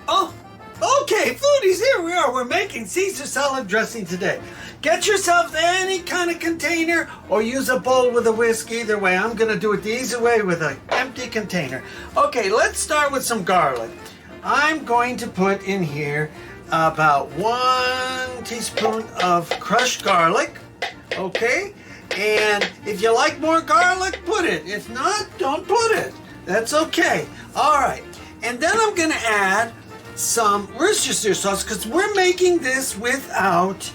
Oh, okay, foodies, here we are. We're making Caesar salad dressing today. Get yourself any kind of container or use a bowl with a whisk. Either way, I'm going to do it the easy way with an empty container. Okay, let's start with some garlic. I'm going to put in here about 1 teaspoon of crushed garlic. Okay, and if you like more garlic, put it. If not, don't put it. That's okay. All right, and then I'm going to add some Worcestershire sauce because we're making this without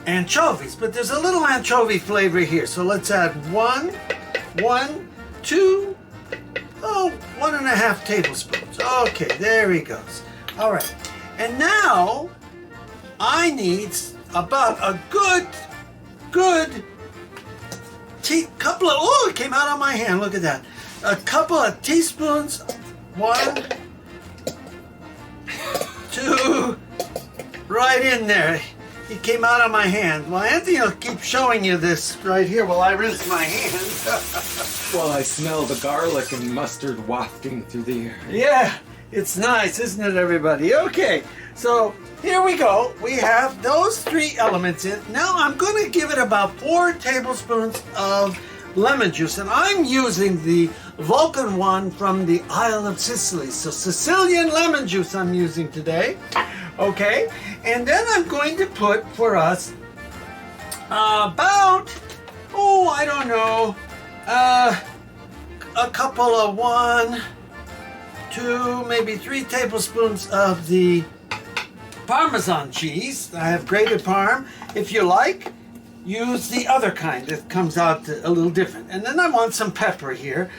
anchovies, but there's a little anchovy flavor here. So let's add 1.5 tablespoons. Okay, there he goes. All right, and now I need about a good couple of, oh, it came out on my hand. Look at that. A couple of teaspoons. 1, 2, right in there. It came out of my hand. Well, Anthony will keep showing you this right here while I rinse my hands. Well, I smell the garlic and mustard wafting through the air. Yeah, it's nice, isn't it, everybody? Okay, so here we go. We have those 3 elements in. Now I'm going to give it about 4 tablespoons of lemon juice, and I'm using the Vulcan one from the Isle of Sicily. So Sicilian lemon juice I'm using today. Okay, and then I'm going to put for us about, I don't know, a couple of 1, 2, maybe 3 tablespoons of the Parmesan cheese. I have grated Parm. If you like, use the other kind that comes out a little different. And then I want some pepper here.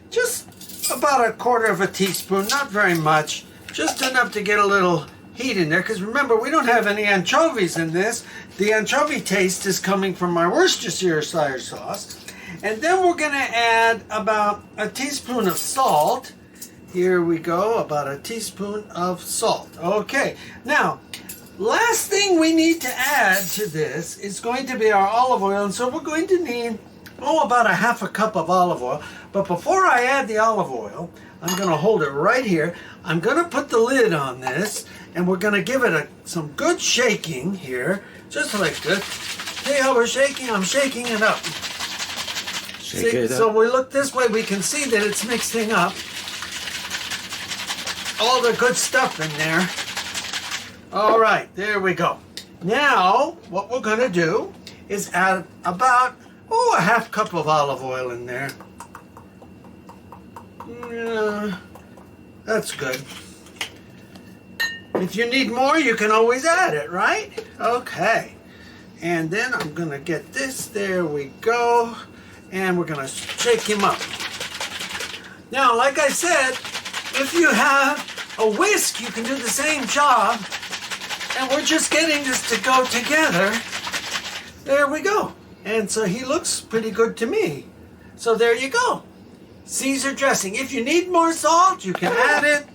Just about 1/4 teaspoon, not very much. Just enough to get a little heat in there, because remember, we don't have any anchovies in this. The anchovy taste is coming from my Worcestershire sauce. And then we're going to add about a teaspoon of salt. Here we go, about a teaspoon of salt. Okay, now, last thing we need to add to this is going to be our olive oil, and so we're going to need, about 1/2 cup of olive oil. But before I add the olive oil, I'm going to hold it right here. I'm going to put the lid on this, and we're going to give it some good shaking here, just like this. See how we're shaking? I'm shaking it up. Shake it up. So we look this way, we can see that it's mixing up all the good stuff in there. All right, there we go. Now, what we're going to do is add about, 1/2 cup of olive oil in there. That's good. If you need more, you can always add it, right? Okay. And then I'm going to get this. There we go. And we're going to shake him up. Now, like I said, if you have a whisk, you can do the same job. And we're just getting this to go together. There we go. And so he looks pretty good to me. So there you go. Caesar dressing. If you need more salt, you can add it.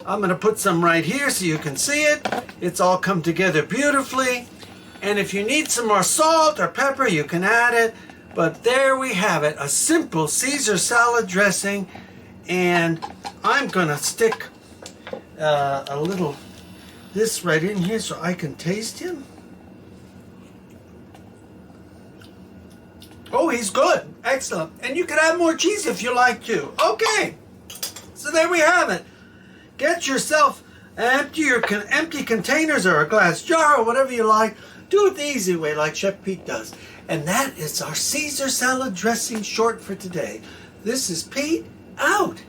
I'm going to put some right here so you can see it. It's all come together beautifully. And if you need some more salt or pepper, you can add it. But there we have it, a simple Caesar salad dressing. And I'm going to stick a little this right in here so I can taste him. Oh, he's good. Excellent. And you can add more cheese if you like to. Okay. So there we have it. Get yourself empty containers or a glass jar or whatever you like. Do it the easy way like Chef Pete does. And that is our Caesar salad dressing short for today. This is Pete, out.